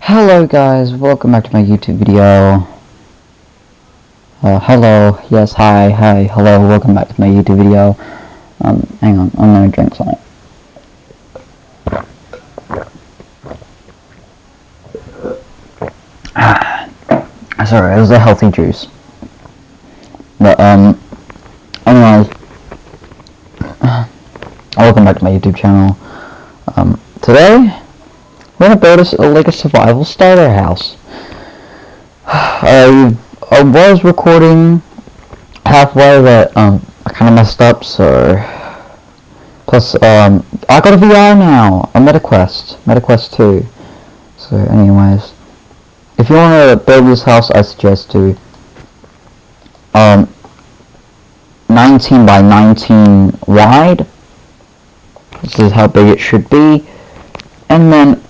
Hello guys, welcome back to my YouTube video. Hello, yes, hi, hello, welcome back to my YouTube video. Hang on, I'm gonna drink something. Sorry, it was a healthy juice. But, anyways, welcome back to my YouTube channel. Today, we're gonna build a survival starter house. I was recording halfway, but I kind of messed up. So plus I got a VR now, a MetaQuest 2. So anyways, if you want to build this house, I suggest to 19 by 19 wide. This is how big it should be, and then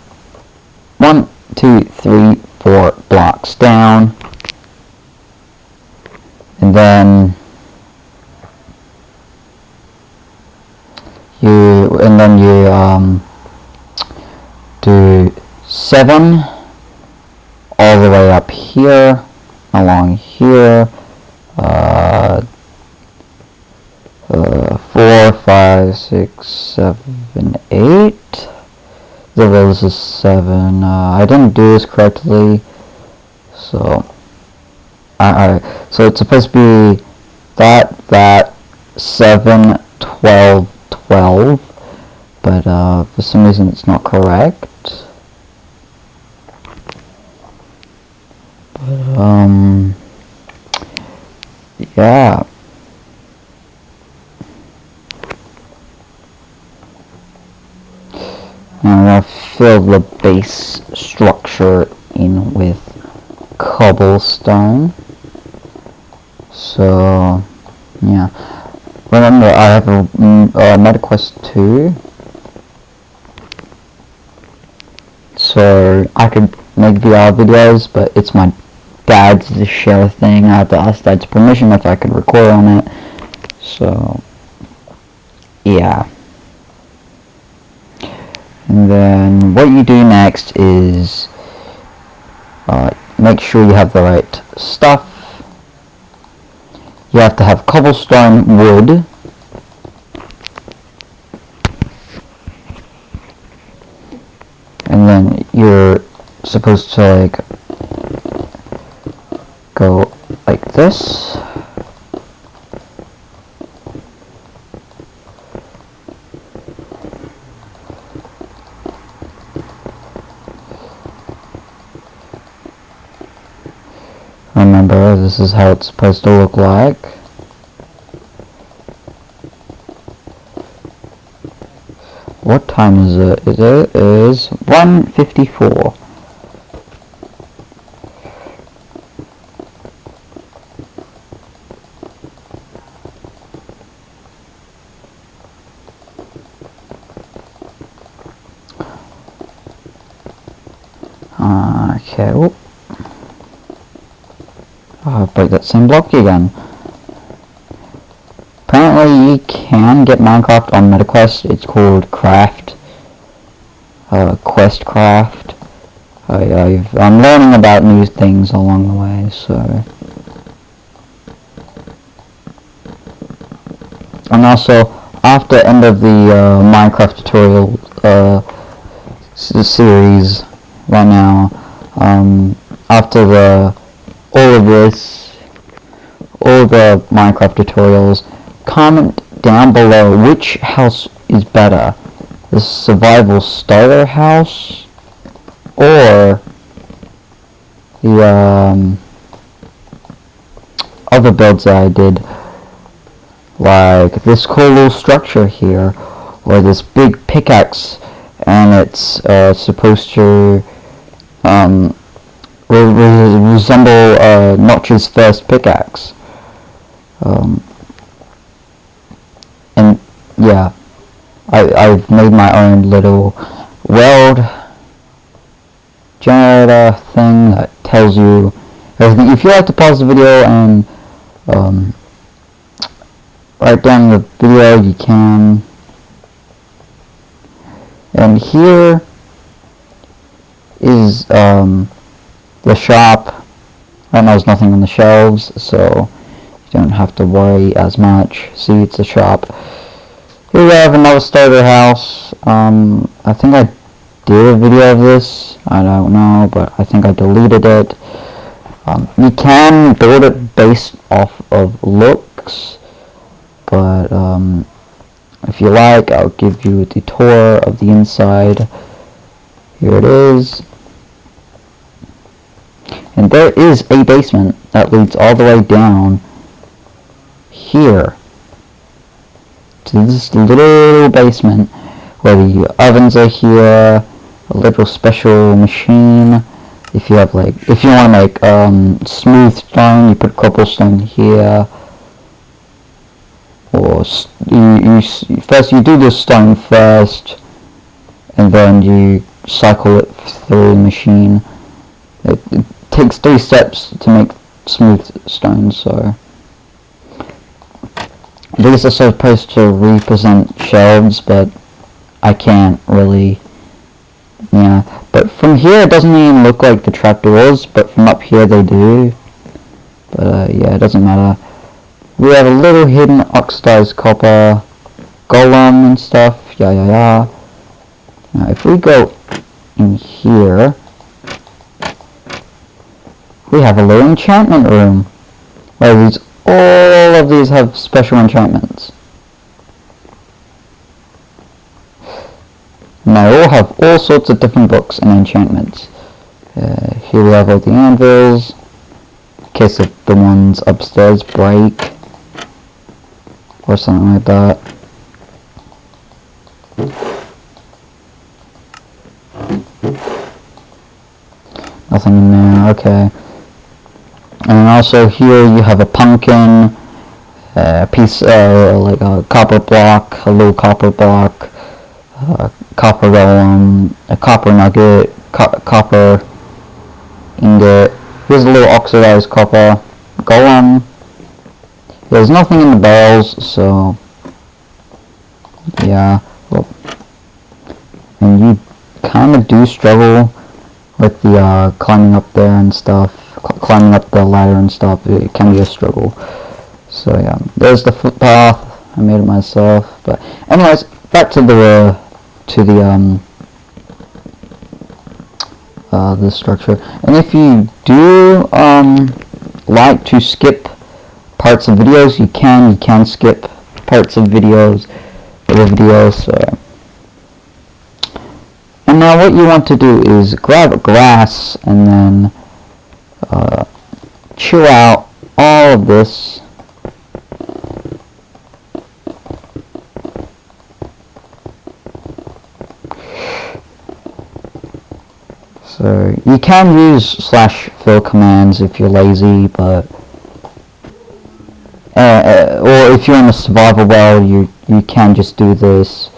1, 2, 3, 4 blocks down, and then you do 7 all the way up here, along here, 4, 5, 6, 7, 8. This is 7. I didn't do this correctly, so so it's supposed to be that 7, 12, 12, but for some reason it's not correct. But yeah. I'm gonna fill the base structure in with cobblestone. So yeah, remember I have a MetaQuest 2, so I could make VR videos, but it's my dad's share thing. I have to ask dad's permission if I could record on it. So yeah. And then what you do next is make sure you have the right stuff. You have to have cobblestone, wood, and then you're supposed to go like this. Remember, this is how it's supposed to look like. What time is it? It is 1:54. Okay, whoop. Oh, I break that same block again. Apparently you can get Minecraft on MetaQuest. It's called Craft. QuestCraft. I'm learning about new things along the way, so. And also, after the end of the Minecraft tutorial series right now, after all the Minecraft tutorials, comment down below which house is better, the survival starter house or the other builds that I did, like this cool little structure here, or this big pickaxe, and it's supposed to resemble Notch's first pickaxe. And yeah, I've made my own little world generator thing that tells you everything. If you like to pause the video and write down the video, you can. And here is is the shop. Right now there's nothing on the shelves, so you don't have to worry as much. See, it's a shop. Here we have another starter house. I think I did a video of this. I don't know, but I think I deleted it. You can build it based off of looks, but if you like, I'll give you the tour of the inside. Here it is. And there is a basement that leads all the way down here to this little basement where the ovens are here, a little special machine. If you have if you want to make smooth stone, you put cobblestone here. Or first you do the stone first, and then you cycle it through the machine. It takes 3 steps to make smooth stone, so these are supposed to represent shelves, but I can't really, yeah. But from here it doesn't even look like the trapdoors, but from up here they do. But yeah, it doesn't matter. We have a little hidden oxidized copper golem and stuff, yeah. Now if we go in here, we have a little enchantment room, where all of these have special enchantments. And they all have all sorts of different books and enchantments. Here we have all the anvils, in case of the ones upstairs break, or something like that. Nothing in there, okay. And also here you have a pumpkin, a piece, like a copper block, a little copper block, copper golem, a copper nugget, copper ingot. Here's a little oxidized copper golem. There's nothing in the barrels, so yeah. Well, and you kind of do struggle with the climbing up there and stuff. Climbing up the ladder and stuff, it can be a struggle. So yeah, there's the footpath. I made it myself. But anyways, back to the structure. And if you do like to skip parts of videos, you can skip parts of videos of the videos. So. And now what you want to do is grab grass and then chill out all of this. So you can use /fill commands if you're lazy, but or if you're in a survival world, you can just do this.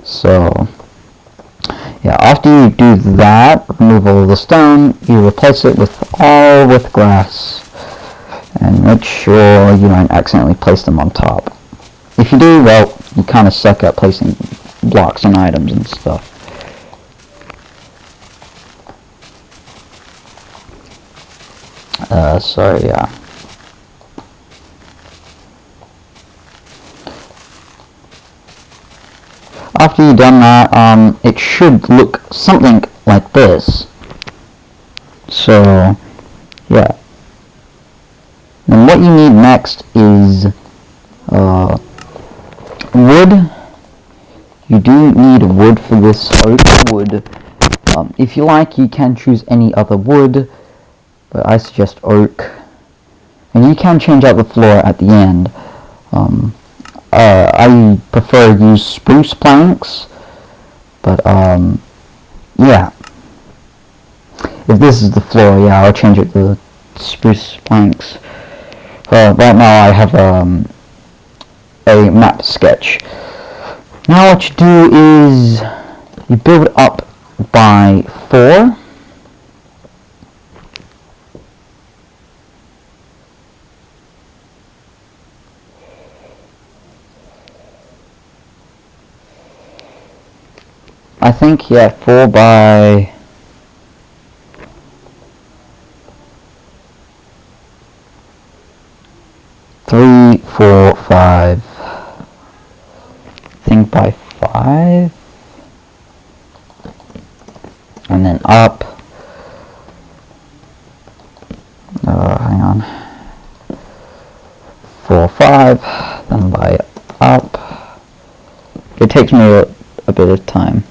So yeah, after you do that, remove all of the stone, you replace it with grass, and make sure you don't accidentally place them on top. If you do, well, you kind of suck at placing blocks on items and stuff. So yeah. After you've done that, it should look something like this. So, yeah. And what you need next is wood. You do need wood for this, oak wood. If you like, you can choose any other wood, but I suggest oak. And you can change out the floor at the end. I prefer to use spruce planks, but yeah. If this is the floor, yeah, I'll change it to spruce planks. Right now I have a map sketch. Now what you do is you build up by 4. I think, yeah, 4 by 3, 4, 5. I think by 5. And then up. Hang on. 4, 5. Then by up. It takes me a bit of time.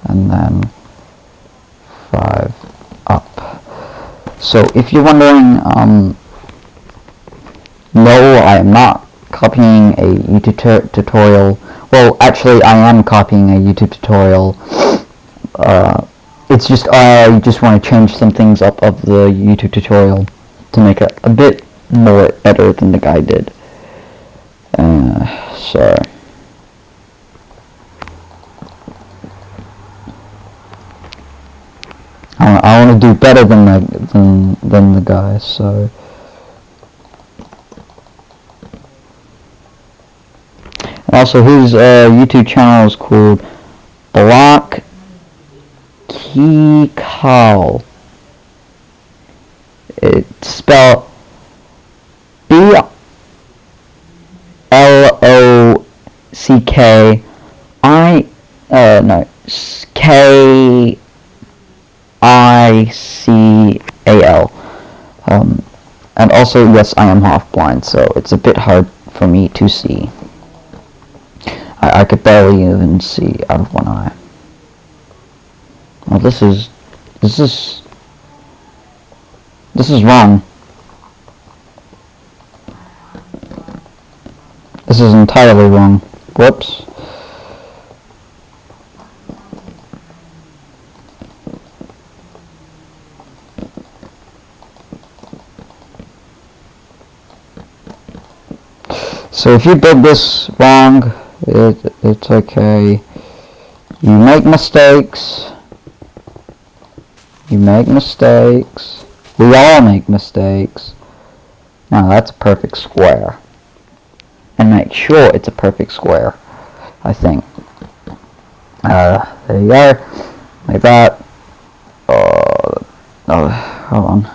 And then 5 up. So if you're wondering, no, I am not copying a YouTube tutorial. Well, actually, I am copying a YouTube tutorial. It's just I just want to change some things up of the YouTube tutorial to make it a bit more better than the guy did. So I want to do better than the guy. So also his YouTube channel is called Block Keycal. It's spelled Kical. And also, yes, I am half blind, so it's a bit hard for me to see. I could barely even see out of one eye. Well, this is wrong. This is entirely wrong. Whoops. So if you did this wrong, it's okay. You make mistakes. You make mistakes. We all make mistakes. Now that's a perfect square. And make sure it's a perfect square, I think. There you go. Like that. Oh, hold on.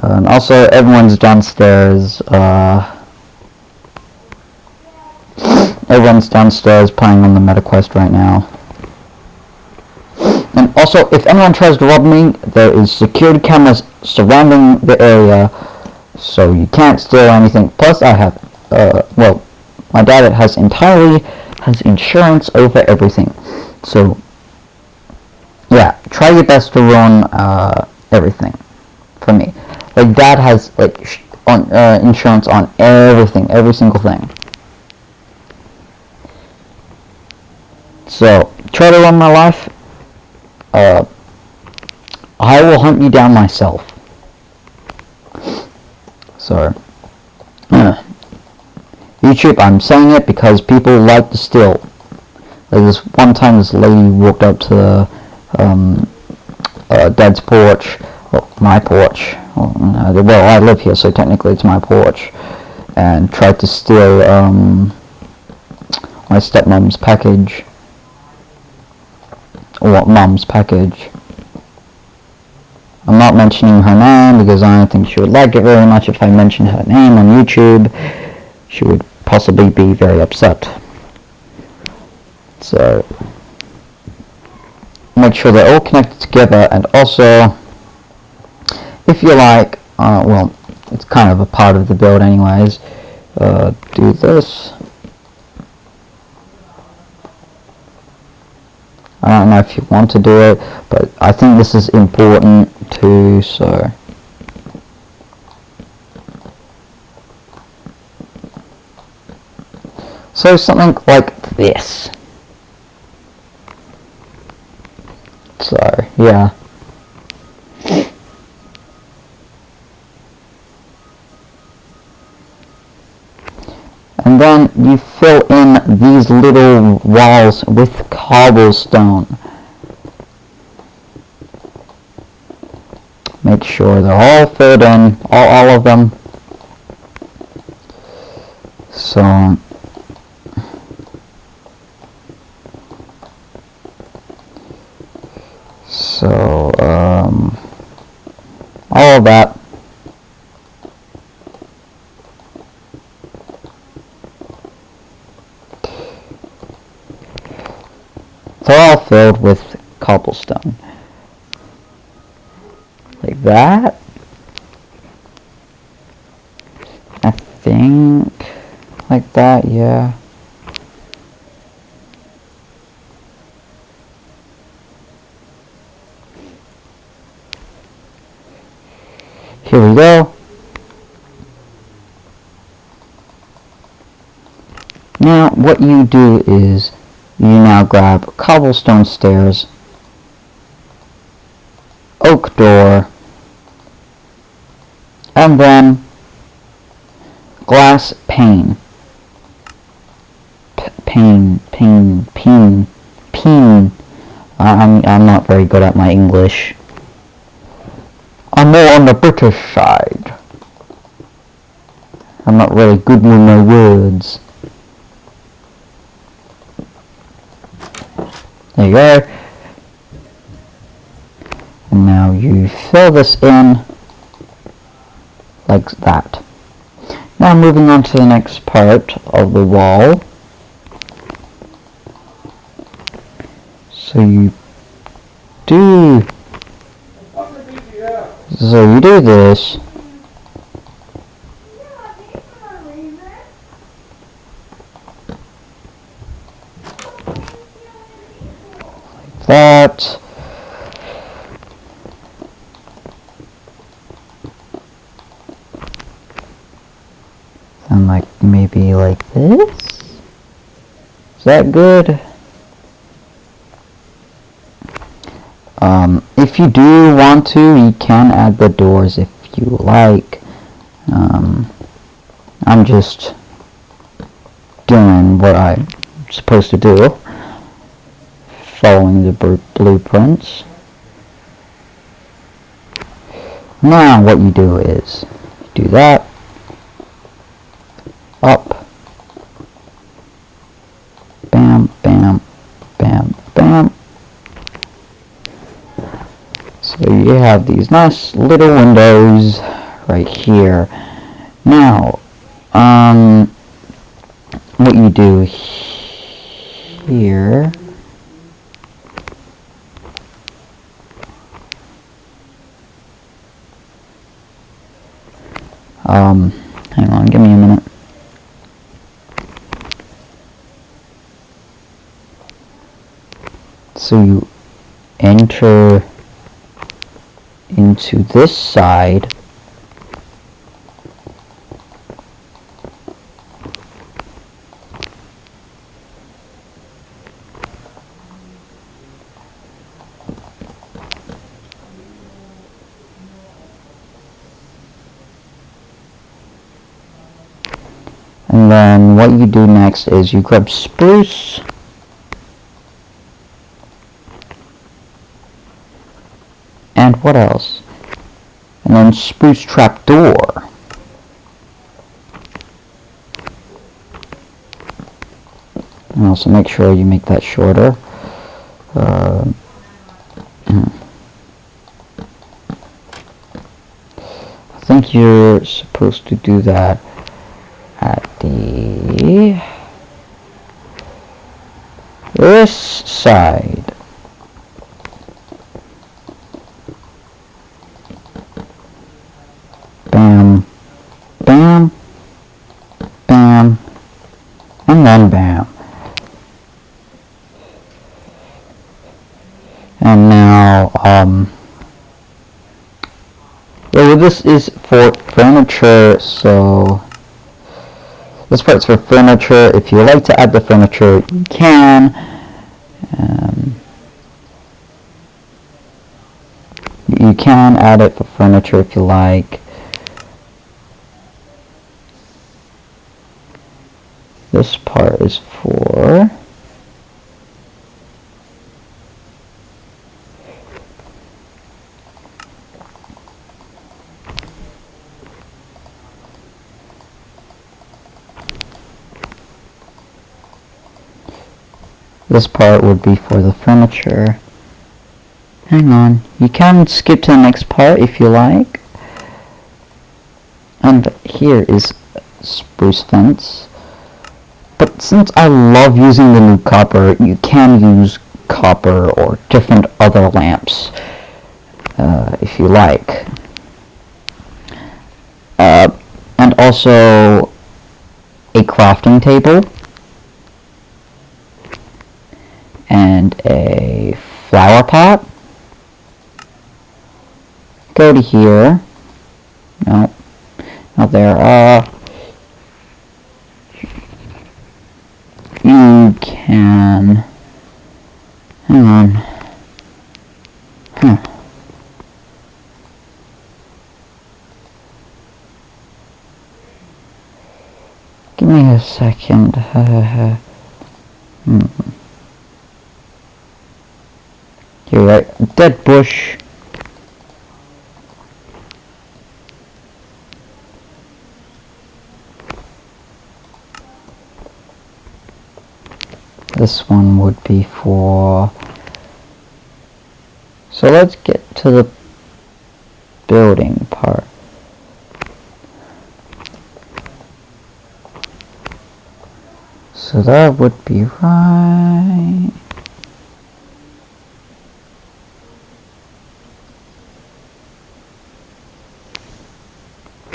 And also, everyone's downstairs. Everyone's downstairs playing on the MetaQuest right now. And also, if anyone tries to rob me, there is security cameras surrounding the area, so you can't steal anything. Plus, I have, well, my dad has insurance over everything. So, yeah, try your best to ruin everything for me. Like, Dad has like insurance on everything, every single thing. So, try to run my life. I will hunt you down myself. So, YouTube, I'm saying it because people like to steal. Like this one time, this lady walked up to Dad's porch, well, my porch. Well, I live here, so technically it's my porch, and tried to steal my stepmom's package, or mom's package. I'm not mentioning her name because I don't think she would like it very much if I mention her name on YouTube. She would possibly be very upset. So, make sure they're all connected together, and also, if you like, well, it's kind of a part of the build anyways, do this. I don't know if you want to do it, but I think this is important too, so. So something like this. So, yeah. And then you fill in these little walls with cobblestone. Make sure they're all filled in, all of them. So all of that. They're all filled with cobblestone. Like that. I think like that, yeah. Here we go. Now what you do is you now grab cobblestone stairs, oak door, and then glass pane. Pane. I'm not very good at my English. I'm more on the British side. I'm not really good with my words. There you go. And now you fill this in like that. Now moving on to the next part of the wall. So you do this. Like that. And like maybe like this. Is that good? If you do want to, you can add the doors if you like. I'm just doing what I'm supposed to do, following the blueprints. Now what you do is do that, up, bam, bam, bam, bam. So you have these nice little windows right here. Now, what you do here, hang on, give me a minute. So you enter into this side, and then what you do next is you grab spruce, and what else? And then spruce trapdoor. And also make sure you make that shorter. I think you're supposed to do that at this side. Bam, bam, bam, and then bam. And now, well, this is for furniture, so this part's for furniture. If you like to add the furniture, you can. You can add it for furniture if you like. This part is for This part would be for the furniture. Hang on, you can skip to the next part if you like. And here is spruce fence. But since I love using the new copper, you can use copper or different other lamps if you like. And also a crafting table and a flower pot. Go to here. No, not there. You can. Hang on. Huh. Give me a second. Here we are. Dead bush. This one would be for... So let's get to the building part. So that would be right...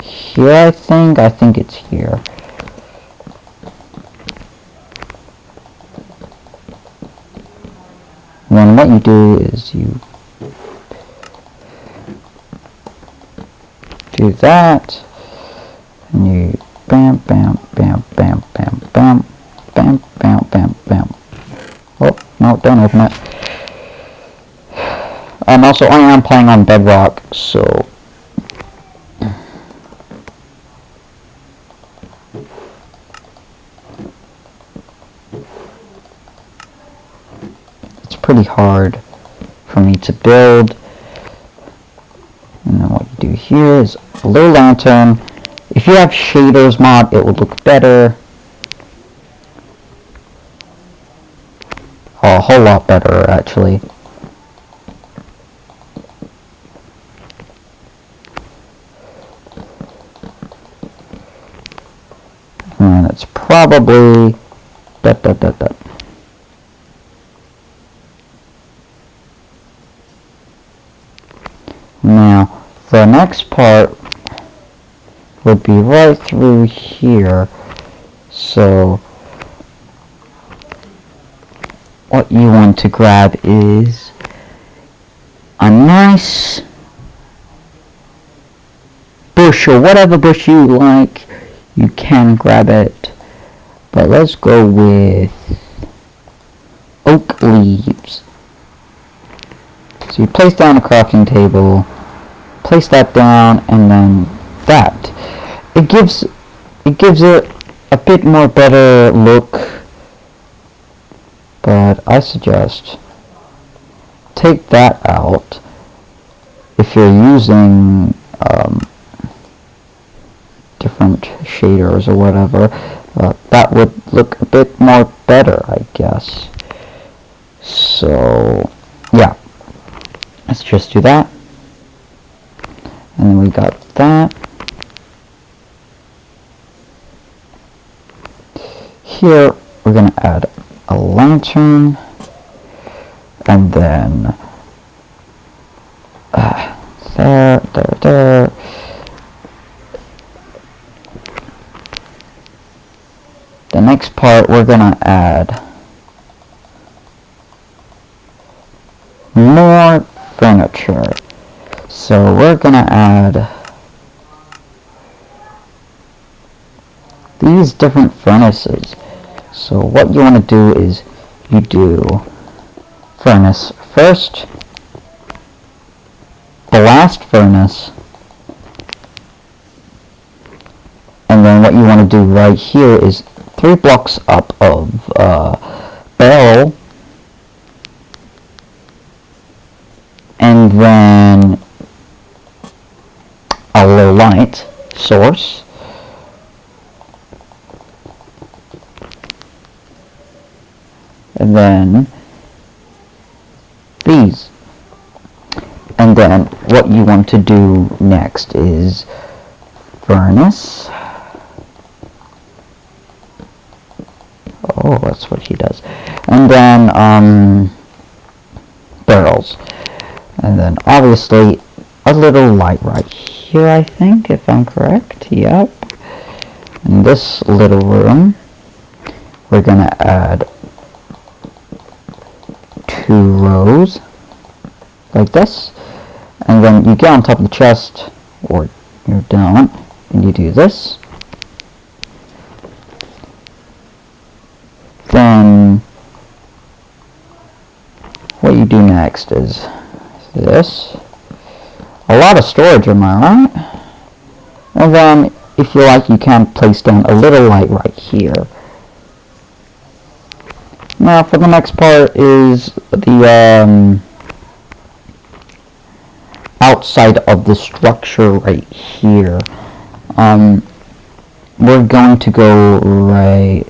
here, I think it's here. And then what you do is you do that, and you bam, bam, bam, bam, bam, bam, bam, bam, bam, bam. Oh, no, don't open it. And also, I am playing on Bedrock, so... it's pretty hard for me to build. And then what you do here is a little lantern. If you have shaders mod, it would look better. Oh, a whole lot better, actually. And it's probably... Now, the next part would be right through here. So, what you want to grab is a nice bush, or whatever bush you like. You can grab it. But let's go with oak leaves. So you place down a crafting table, place that down, and then that. It gives it a bit more better look, but I suggest take that out if you're using different shaders or whatever. That would look a bit more better, I guess. So yeah, let's just do that. And then we got that. Here we're going to add a lantern, and then there. The next part we're going to add more furniture. So we're going to add these different furnaces. So what you want to do is you do furnace first, blast furnace, and then what you want to do right here is 3 blocks up of barrel, and then a low light source, and then these. And then what you want to do next is furnace. Oh, that's what he does. And then barrels. And then obviously a little light right here, I think, if I'm correct. Yep. In this little room, we're gonna add 2 rows like this. And then you get on top of the chest, or you don't, and you do this. Then what you do next is this. A lot of storage, am I right? And then if you like, you can place down a little light right here. Now for the next part is the outside of the structure right here. We're going to go right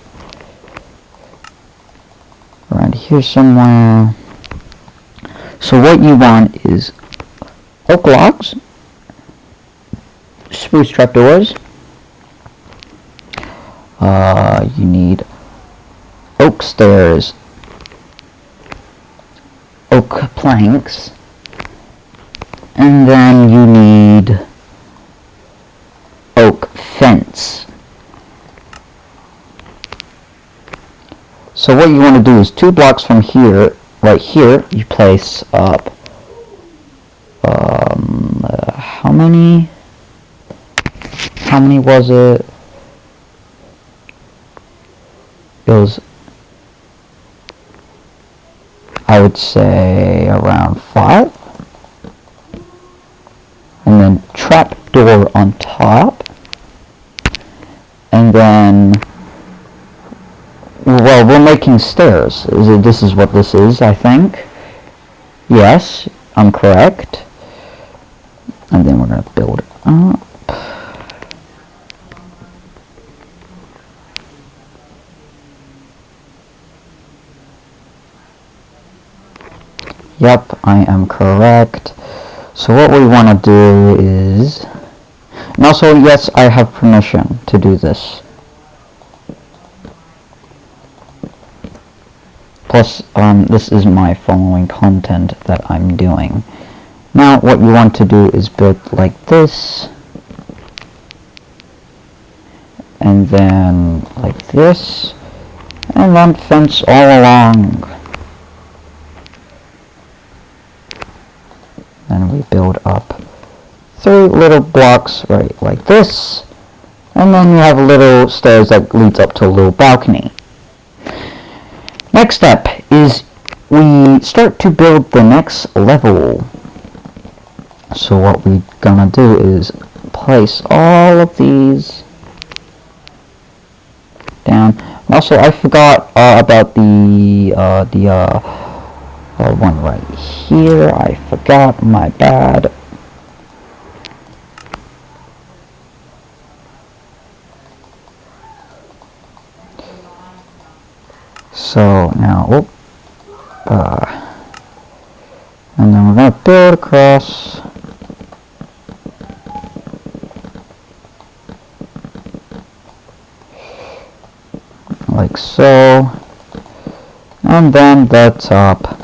around here somewhere. So what you want is oak logs, spruce trapdoors, you need oak stairs, oak planks, and then you need oak fence. So what you want to do is 2 blocks from here, right here, you place up how many was it? It was, I would say, around 5. And then trap door on top. And then, well, we're making stairs. This is what this is, I think. Yes, I'm correct. And then we're going to build up. Yep, I am correct. So what we want to do is, and also, yes, I have permission to do this. Plus, this is my following content that I'm doing. Now, what you want to do is build like this, and then like this, and then fence all along. Then we build up 3 little blocks right like this, and then you have little stairs that leads up to a little balcony. Next step is we start to build the next level. So what we're gonna do is place all of these down. Also, I forgot about the one right here. I forgot, my bad. So now, and then we're gonna build across. Like so. And then the top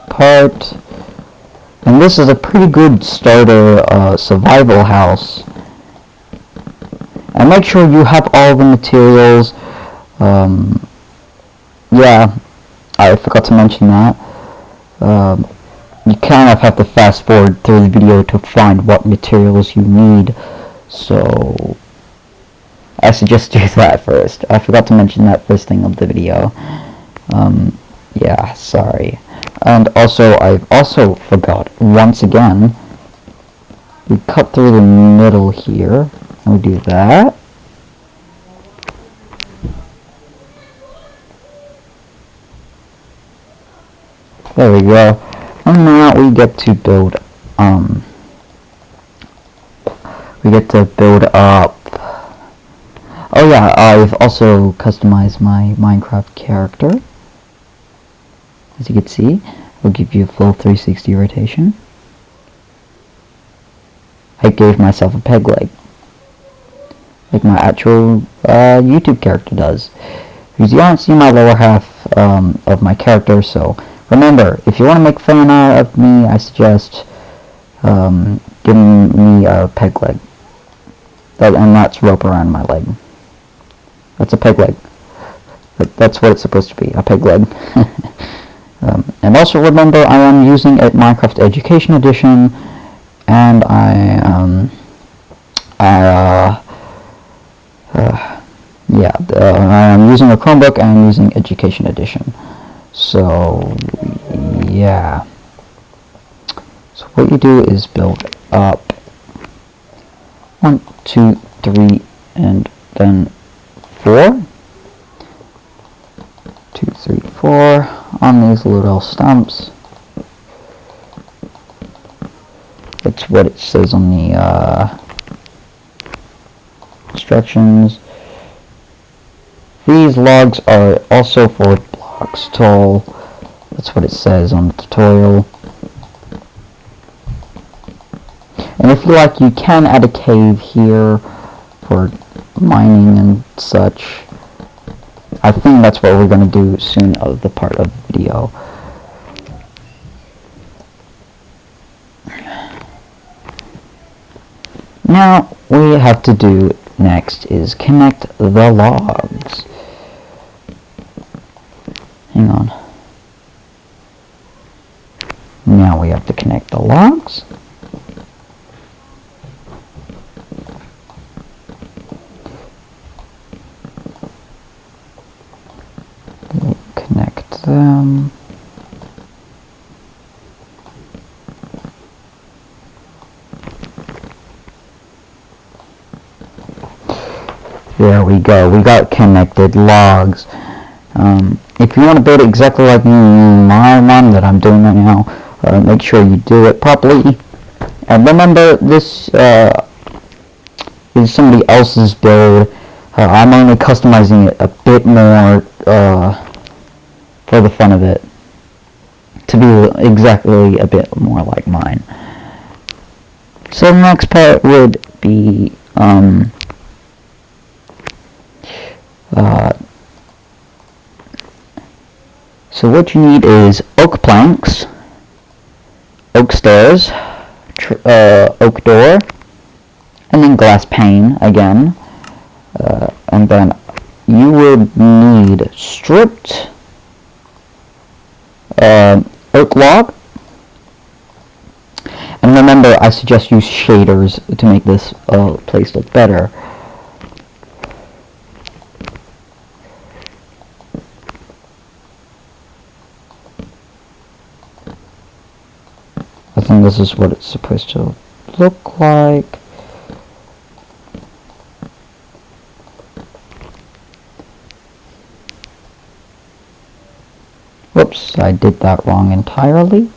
part. And this is a pretty good starter survival house. And make sure you have all the materials. Yeah, I forgot to mention that. You kind of have to fast forward through the video to find what materials you need. So I suggest do that first. I forgot to mention that first thing of the video. Yeah, sorry. And also, I've also forgot, once again, we cut through the middle here, and we do that. There we go. And now we get to build, up. Oh yeah, I've also customized my Minecraft character. As you can see, I'll give you a full 360 rotation. I gave myself a peg leg, like my actual YouTube character does. Because you don't see my lower half of my character, so remember, if you want to make fan art of me, I suggest giving me a peg leg. And that's rope around my leg. That's a peg leg. That's what it's supposed to be, a peg leg. And also remember, I am using a Minecraft Education Edition, and I am using a Chromebook, and I'm using Education Edition. So, yeah. So what you do is build up 1, 2, 3, and then 4. 2, 3, 4 on these little stumps. That's what it says on the instructions. These logs are also 4 blocks tall. That's what it says on the tutorial. And if you like, you can add a cave here for mining and such. I think that's what we're going to do soon of the part of the video. Now, what we have to do next is connect the logs. Hang on. Now we have to connect the logs. Connect them. There we go. We got connected logs. If you want to build it exactly like my one that I'm doing right now, make sure you do it properly. And remember, this is somebody else's build. I'm only customizing it a bit more for the fun of it, to be exactly a bit more like mine. So the next part would be so what you need is oak planks, oak stairs, oak door, and then glass pane again, and then you would need stripped oak log. And remember, I suggest use shaders to make this place look better. I think this is what it's supposed to look like. Whoops, I did that wrong entirely.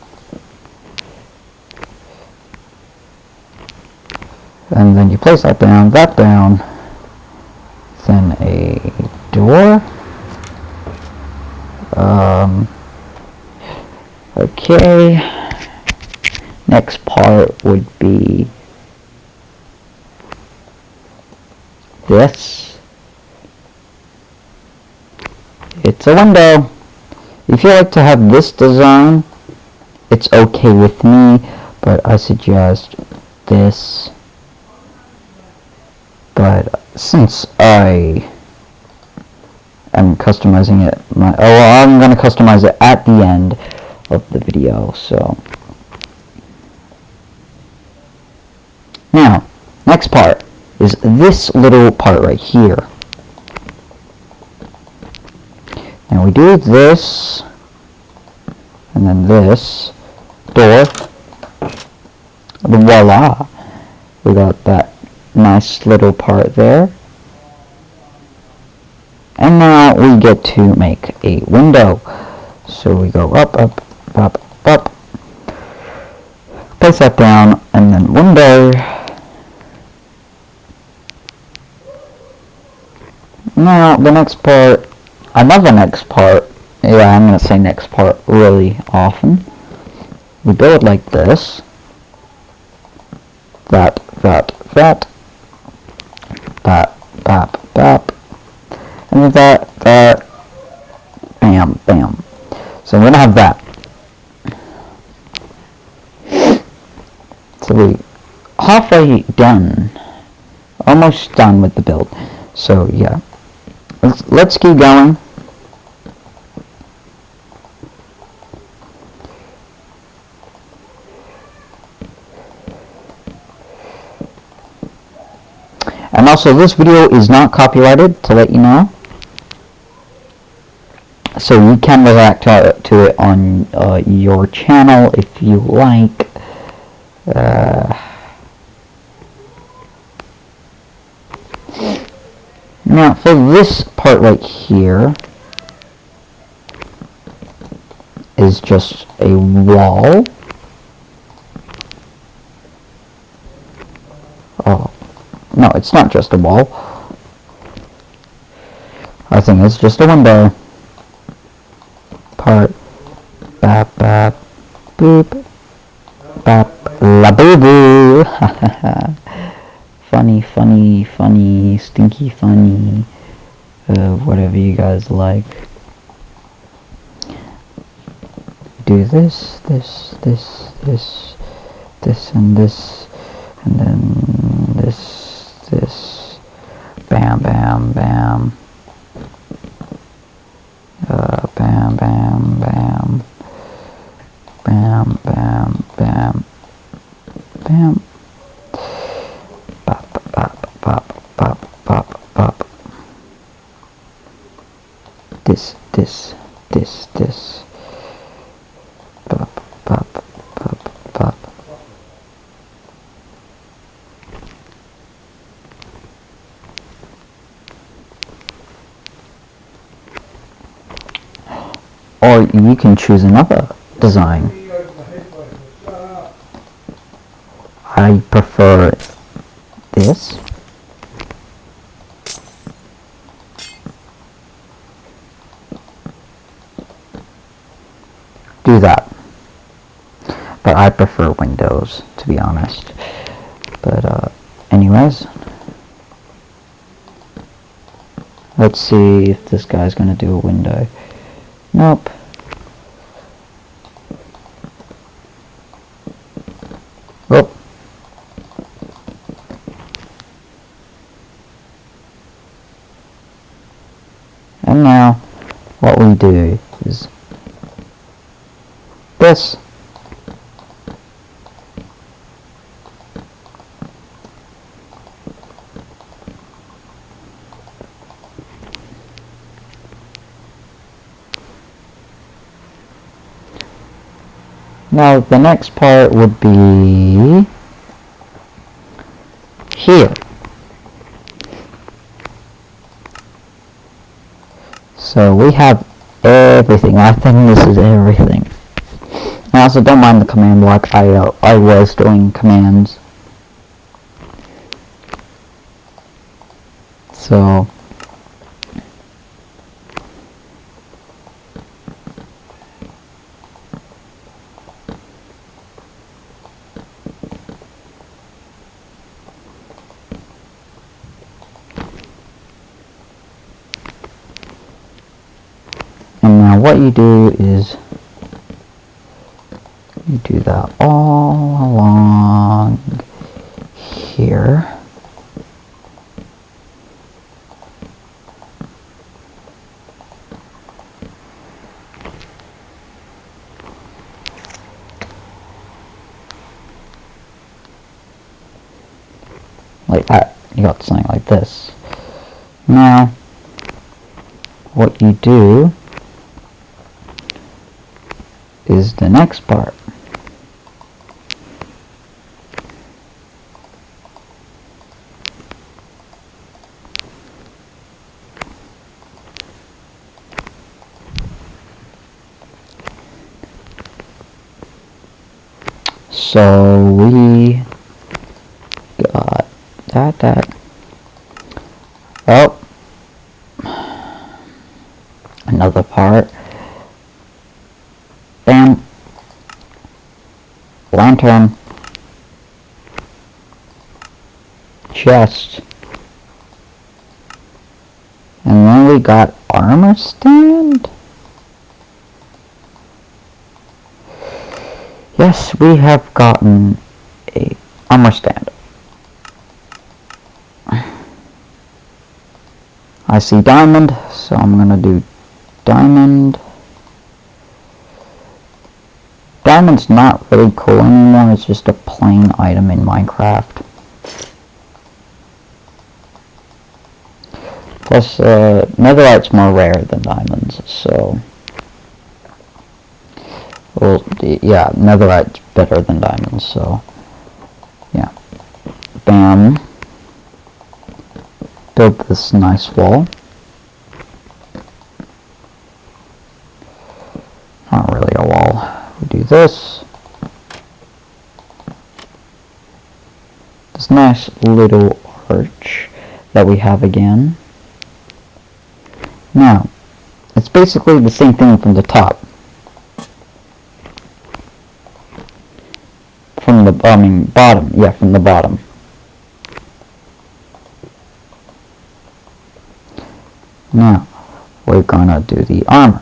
And then you place that down, then a door. Okay. Next part would be this. It's a window. If you like to have this design, it's okay with me, but I suggest this. But since I am customizing it, I'm going to customize it at the end of the video, so. Now, next part is this little part right here. And we do this, and then this door. Voila! We got that nice little part there. And now we get to make a window. So we go up, up, up, up. Place that down, and then window. Now the next part, another next part yeah, I'm gonna say next part really often. We build like this. That, that, that. Bap, bap, bap. And that, that. Bam, bam. So I'm gonna have that. So we halfway done. Almost done with the build. So yeah. Let's keep going. And also, this video is not copyrighted, to let you know. So you can react to it on your channel if you like. Now, for this part right here is just a wall. Oh, no, it's not just a wall. I think it's just a window. Part. Bap, bap, boop. Bap, la boo boo. Funny, funny, funny, stinky funny. Whatever you guys like. Do this, this, this, this, this, and this, and then this, this. Bam, bam, bam. Bam, bam, bam. Bam, bam, bam. Bam. Bop, bop, bop, bop, bop, bop. This, this, this, this. Bop, bop, bop, bop. Or you can choose another design. I prefer this. Do that. But I prefer windows, to be honest. But anyways, let's see if this guy's gonna do a window. Nope. Oh. And now, what we do is this. Now the next part would be here. So we have everything. I think this is everything. And also don't mind the command block. I was doing commands. So and now what you do is you do that all along here. Like that. You got something like this. Now, what you do is the next part. So we got that. Oh, another part. Lantern. Chest. And then we got armor stand? Yes, we have gotten a armor stand. I see diamond, so I'm gonna do diamond. Diamond's not really cool anymore, it's just a plain item in Minecraft. Plus, netherite's more rare than diamonds, so... Well, yeah, netherite's better than diamonds, so... Yeah. Bam. Build this nice wall. Not really a wall. We do this. This nice little arch that we have again. Now, it's basically the same thing from the top. From the, bottom. Yeah, from the bottom. Now, we're gonna do the armor.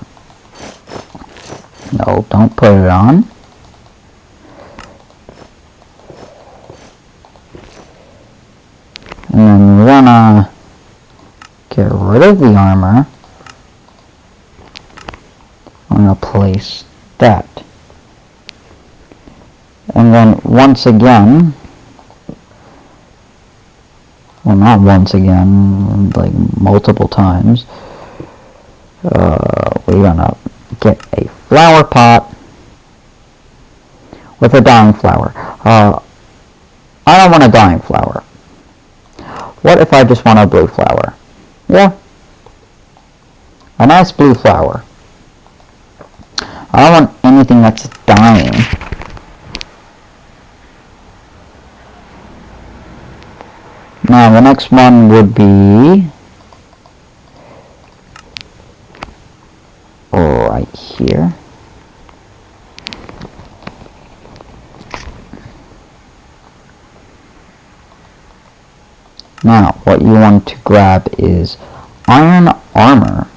No, don't put it on. And then we're gonna get rid of the armor. I'm gonna place that. And then once again, well, not once again, like multiple times, we're gonna get a flower pot with a dying flower. I don't want a dying flower. What if I just want a blue flower? Yeah, a nice blue flower. I don't want anything that's dying. Now the next one would be right here. Now what you want to grab is iron armor.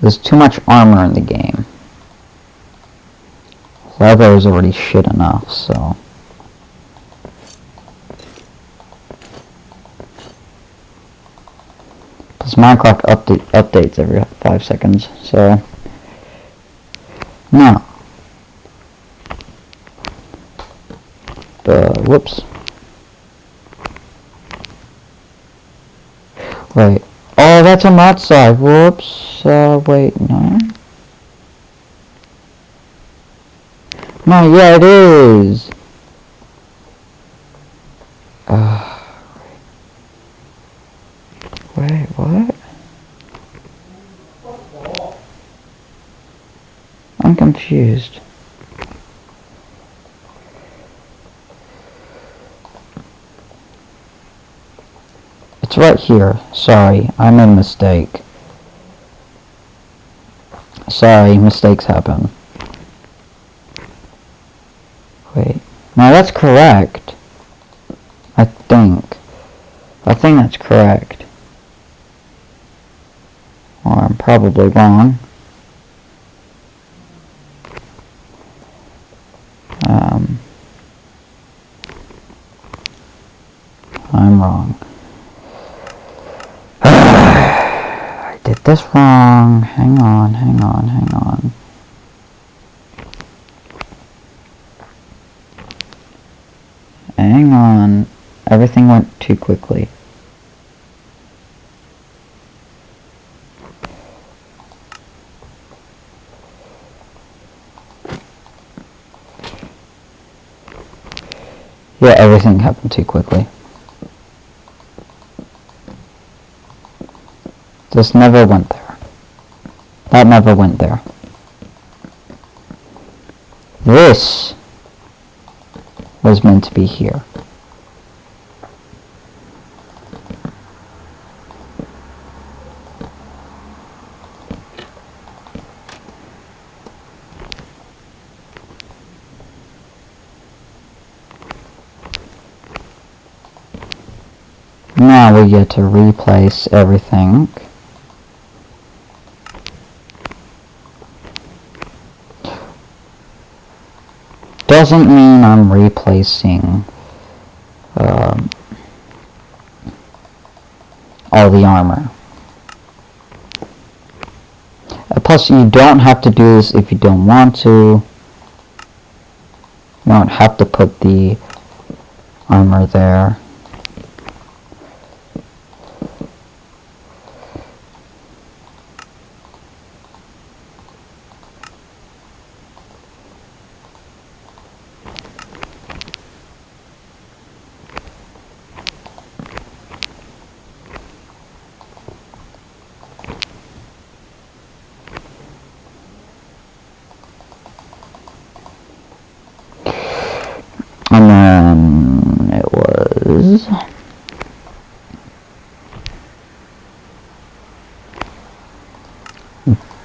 There's too much armor in the game. Leather is already shit enough, so... Plus Minecraft updates every 5 seconds, so... Now... whoops. Wait. Oh, that's on that side. Whoops. Wait, no. No, yeah, it is. Wait, what? I'm confused. It's right here. Sorry, I made a mistake. Sorry, mistakes happen. Wait. No, that's correct. I think that's correct. Or I'm probably wrong. I'm wrong. I did this wrong. Hang on. Hang on. Everything went too quickly. Yeah, everything happened too quickly. This never went there. That never went there. This was meant to be here. Now we get to replace everything. Doesn't mean I'm replacing all the armor. Plus, you don't have to do this if you don't want to. You don't have to put the armor there. And then it was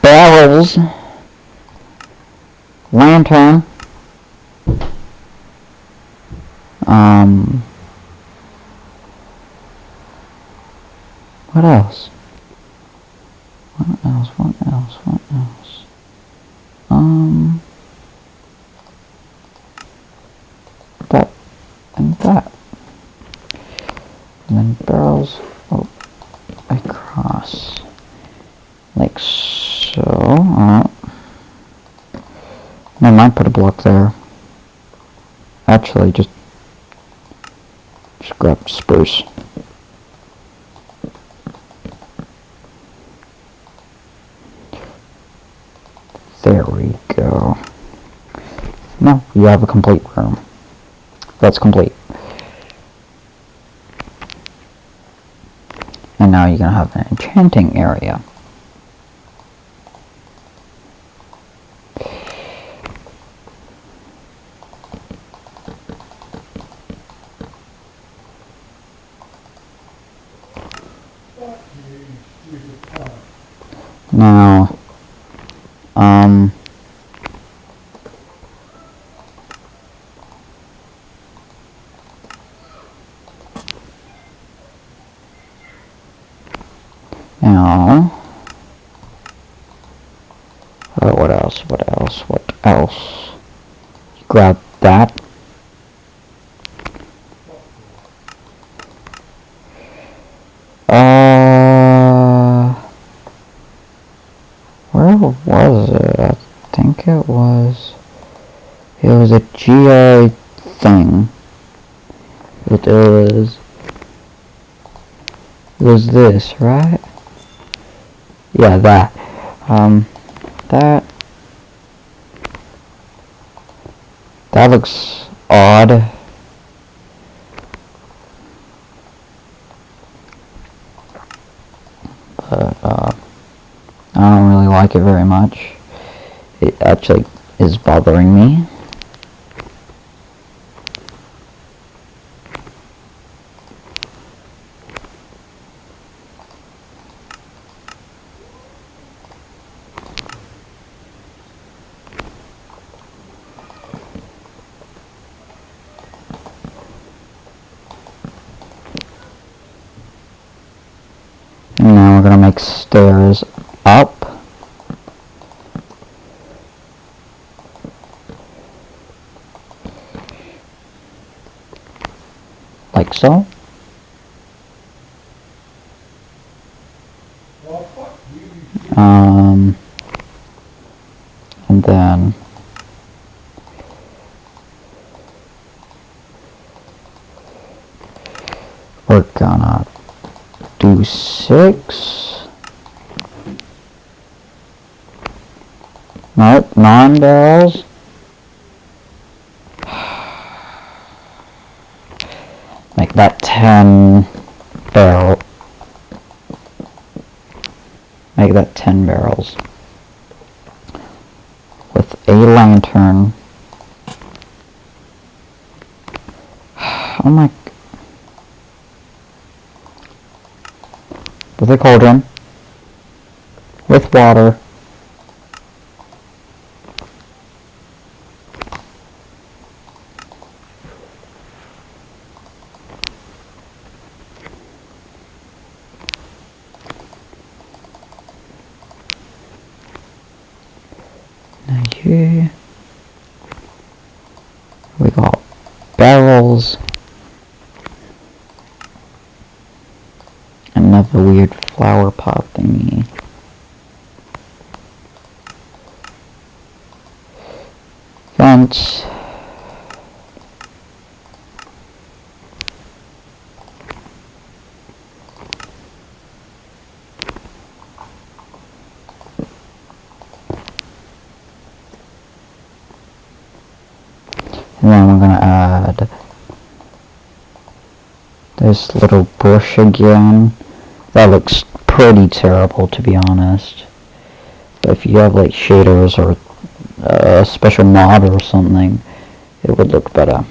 barrels, lantern, what else? What else? That and that. And then barrels across. Like so. I might put a block there. Actually, just grab spruce. There we go. Now you have a complete room. That's complete. And now you're gonna have an enchanting area. Now, what else? Grab that. Where was it? I think it was a GI thing. It was this, right? Yeah, that. That looks odd. But, I don't really like it very much. It actually is bothering me. And now we're gonna make stairs up. Like so. And then we're gonna do 6. Nope, 9 barrels. Make that 10 barrel. Make that 10 barrels. With a lantern. Oh my. With a cauldron. With water. another weird flower pot thingy. Fence. And then we're gonna add this little bush again. That looks pretty terrible, to be honest. But if you have like shaders or a special mod or something, it would look better.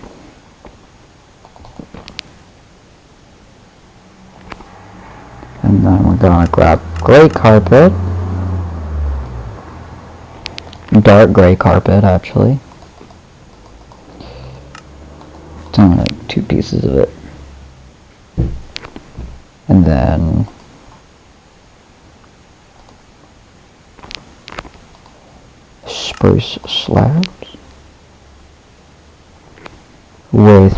And then we're gonna grab gray carpet. Dark gray carpet, actually. It's only like 2 pieces of it. And then spruce slabs with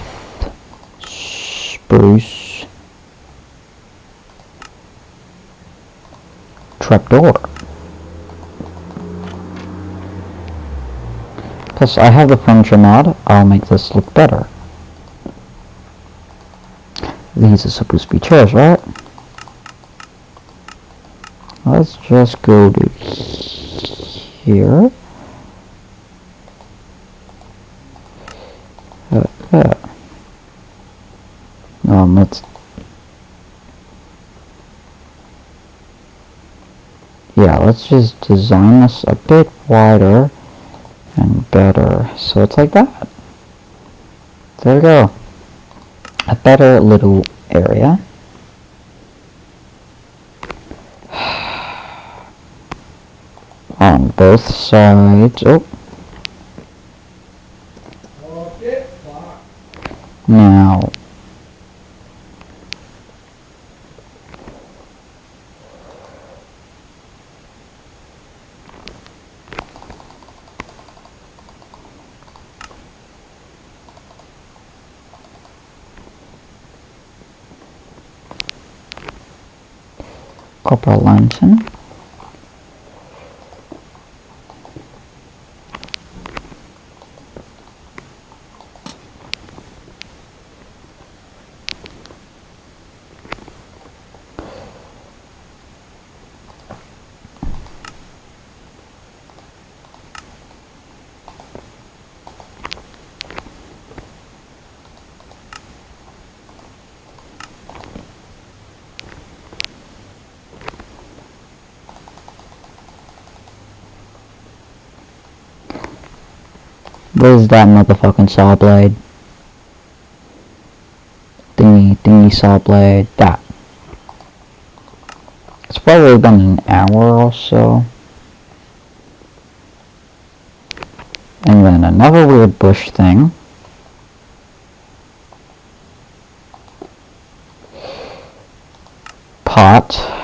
spruce trapdoor. Plus, I have the furniture mod. I'll make this look better. These are supposed to be chairs, right? Let's just go to here. Let's... Yeah, let's just design this a bit wider and better. So it's like that. There we go. A better little area. On both sides. Oh. Now. Copper lantern. Where's that motherfucking saw blade? Thingy saw blade. That. It's probably been an hour or so. And then another weird bush thing. Pot.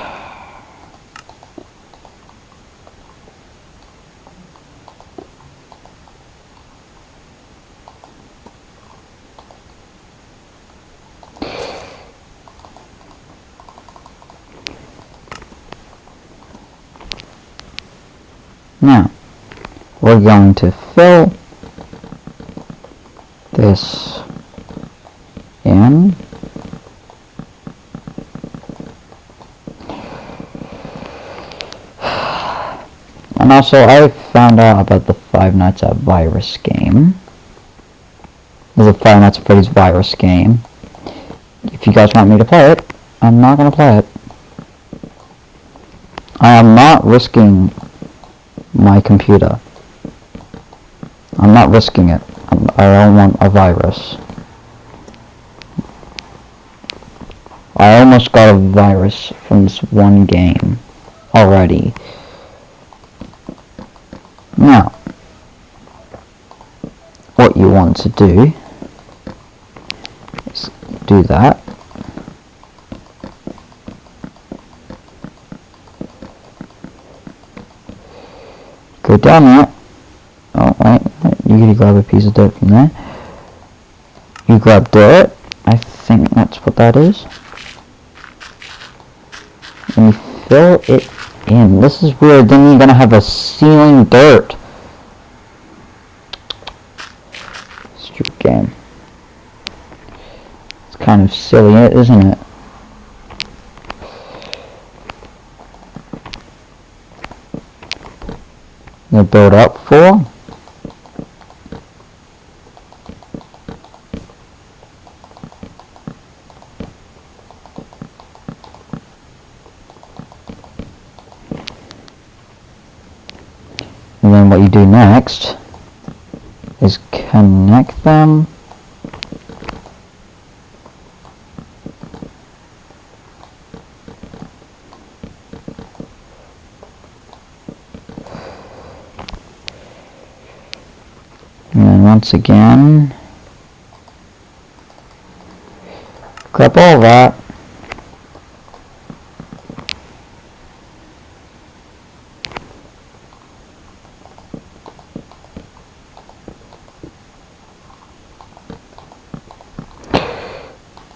Now, we're going to fill this in. And also, I found out about the Five Nights at Virus game. There's a Five Nights at Freddy's virus game. If you guys want me to play it, I'm not going to play it. I am not risking my computer. I'm not risking it. I don't want a virus. I almost got a virus from this one game already. Now, what you want to do is do that. Go down there. Oh, wait. You gotta grab a piece of dirt from there. You grab dirt. I think that's what that is. Let me fill it in. This is weird. Then you're gonna have a ceiling dirt. Stupid game. It's kind of silly, isn't it? You build up for. And then what you do next is connect them. And then once again, grab all that.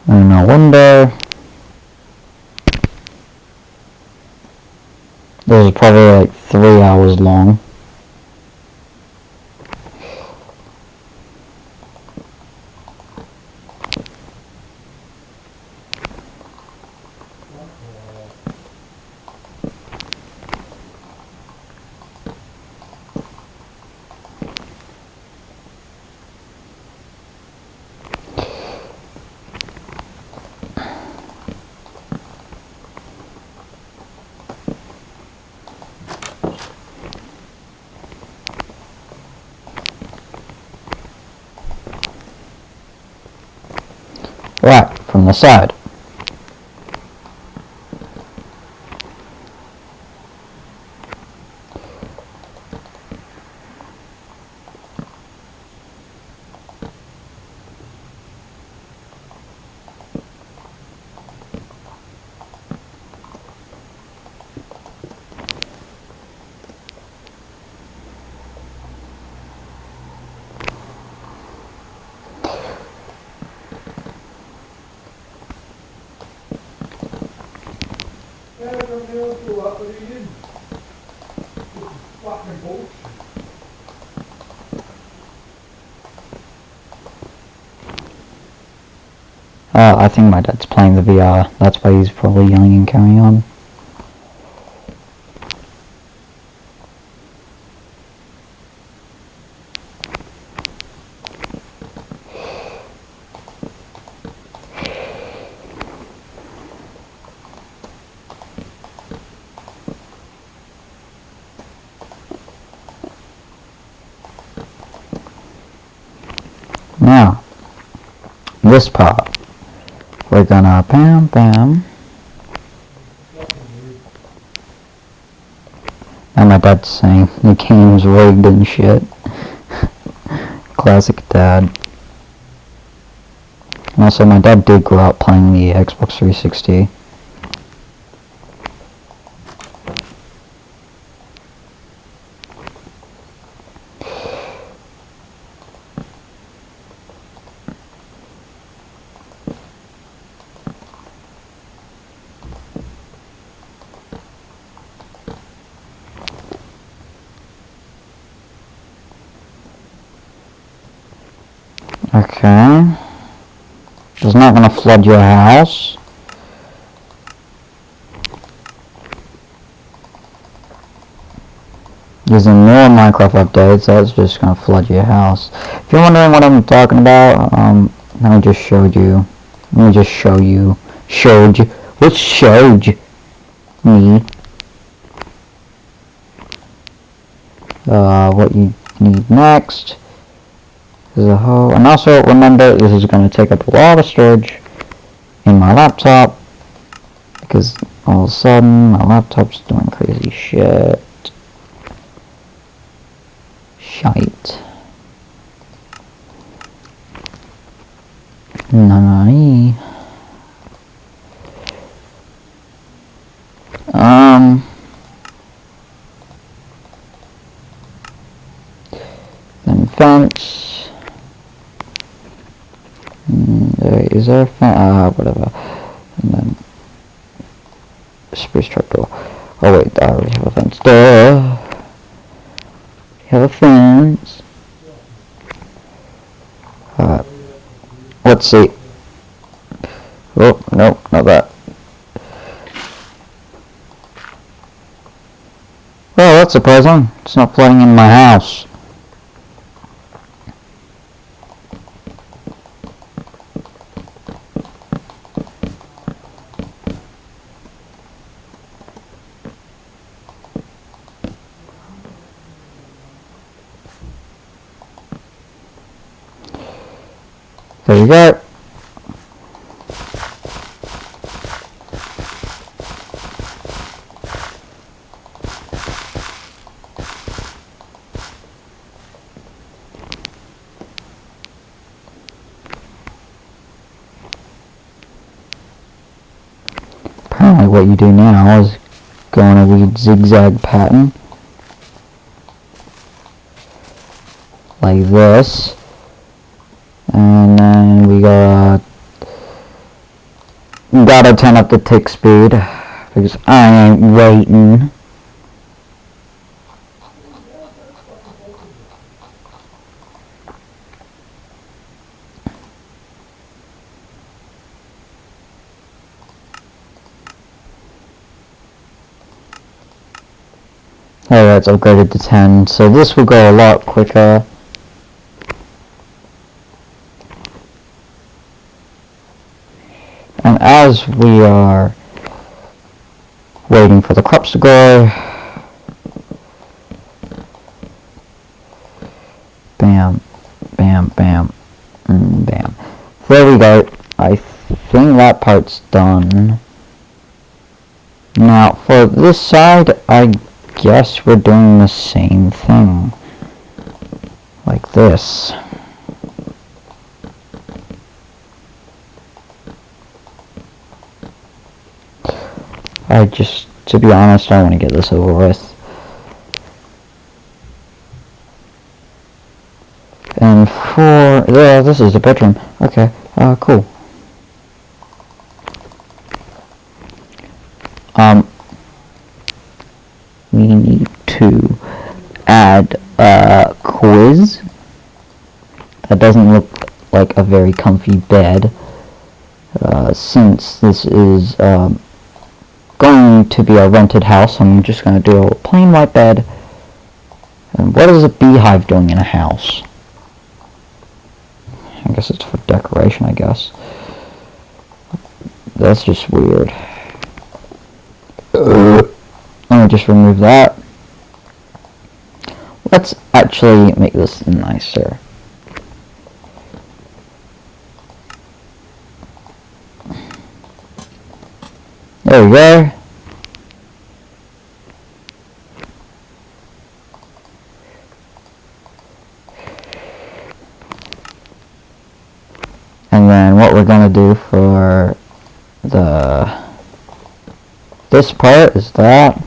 And a window. This is probably like 3 hours long. Right, from the side. I think my dad's playing the VR. That's why he's probably yelling and carrying on. Now, this part, we're gonna bam bam. And my dad's saying the game's rigged and shit. Classic dad. And also, my dad did grow up playing the Xbox 360. Okay. It's not gonna flood your house. Using more Minecraft updates, that's just gonna flood your house. If you're wondering what I'm talking about, let me just show you. What showed me? What you need next is a hole. And also remember, this is gonna take up a lot of storage in my laptop, because all of a sudden my laptop's doing crazy shit. Shite. Nani. Then fence. Is there a fence? Whatever. And then space trapdoor. Oh wait, I already have a fence. Duh. Have a fence. Let's see. Oh, no, not that. Well, that's surprising. It's not flooding in my house. There you go. Apparently what you do now is go in a weird zigzag pattern. Like this. And then we gotta turn up the tick speed because I ain't waiting. Alright, it's upgraded to 10, so this will go a lot quicker. And as we are waiting for the crops to grow, bam, bam, bam, bam. There we go. I think that part's done. Now, for this side, I guess we're doing the same thing. Like this. To be honest, I want to get this over with. And this is the bedroom. Okay, cool. We need to add a quiz. That doesn't look like a very comfy bed. Since this is, going to be a rented house, I'm just going to do a plain white bed. And what is a beehive doing in a house? I guess it's for decoration, I guess. That's just weird. Let me just remove that. Let's actually make this nicer. There we go. And then what we're gonna do for this part is that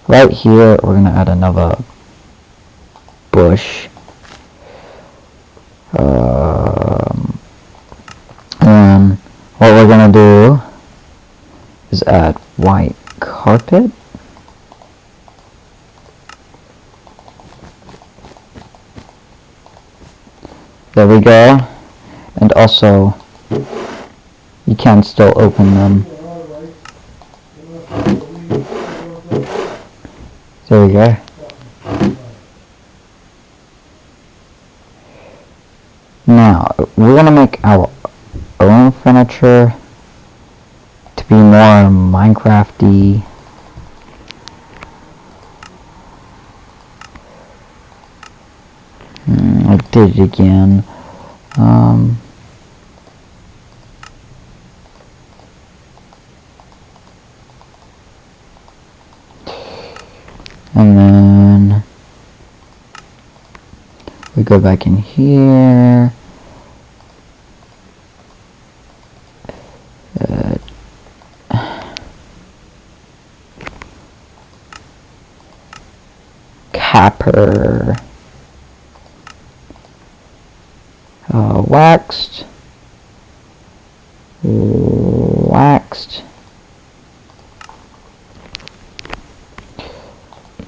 right here we're gonna add another bush. And what we're gonna do is add white carpet. There we go. And also, you can still open them. There we go. Now, we're gonna make our own furniture to be more Minecraft-y. I did it again. And then we go back in here. Capper. Waxed. relaxed.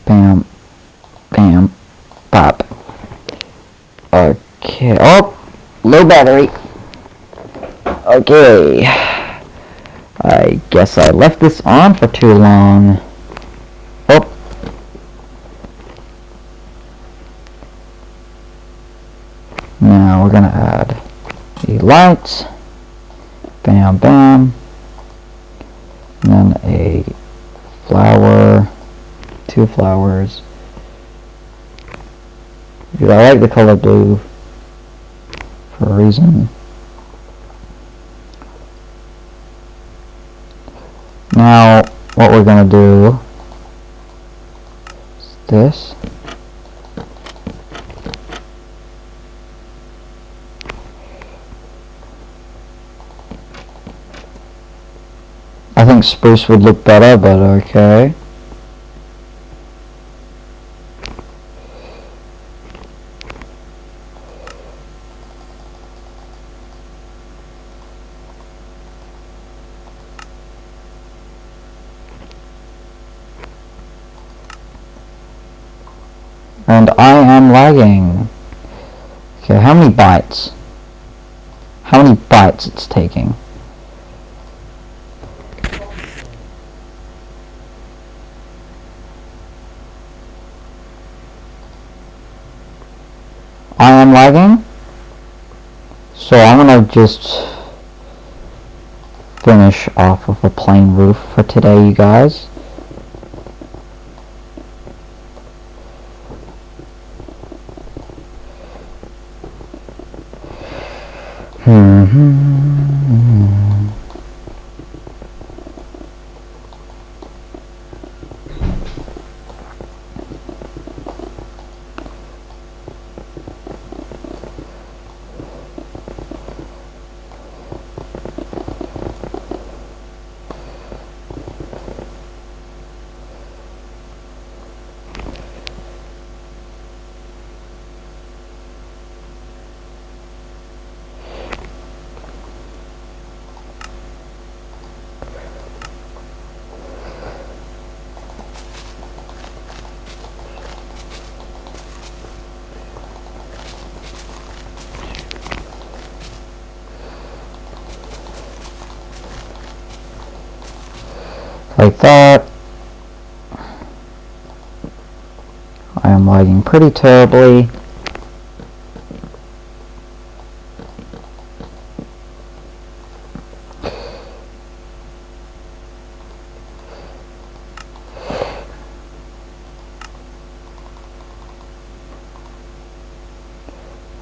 Bam, bam, pop. Okay. Oh, low battery. Okay. I guess I left this on for too long. Oh. Now we're gonna add the lights. Bam, bam. And then a flower. 2 flowers. Because I like the color blue for a reason. Now, what we're gonna do is this. I think spruce would look better, but okay. And I am lagging. Okay, how many bytes? How many bytes it's taking? I am lagging. So I'm gonna just finish off with a plain roof for today, you guys. Like that. I am lagging pretty terribly.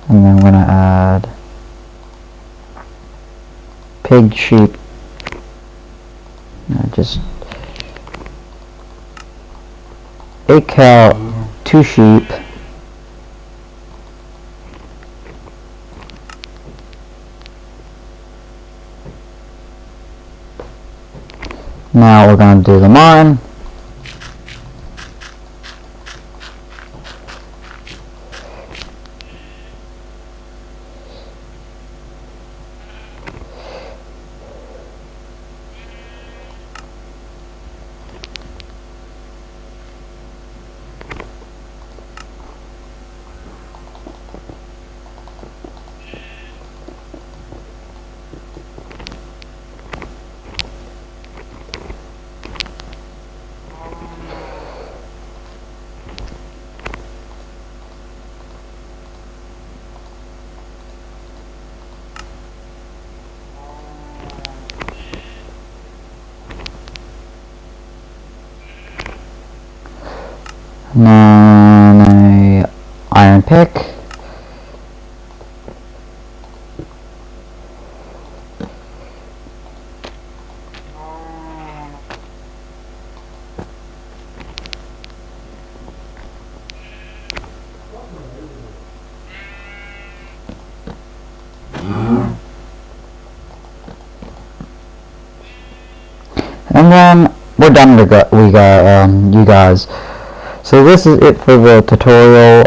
And then I'm gonna add pig, sheep. Just 8 cow, 2 sheep. Now we're going to do the mine. And then a iron pick. And then we're done. We got you guys. So this is it for the tutorial.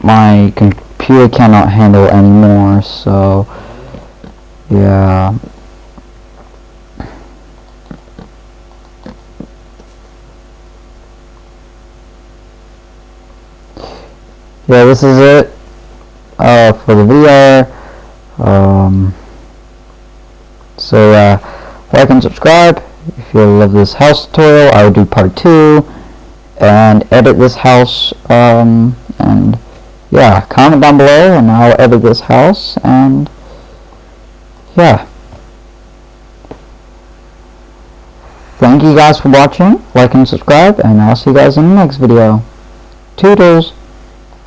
My computer cannot handle anymore, so Yeah. Yeah, this is it for the VR. Like and subscribe. If you love this house tutorial, I will do part 2 and edit this house. And yeah, comment down below and I'll edit this house. And yeah. Thank you guys for watching. Like and subscribe, and I'll see you guys in the next video. Toodles!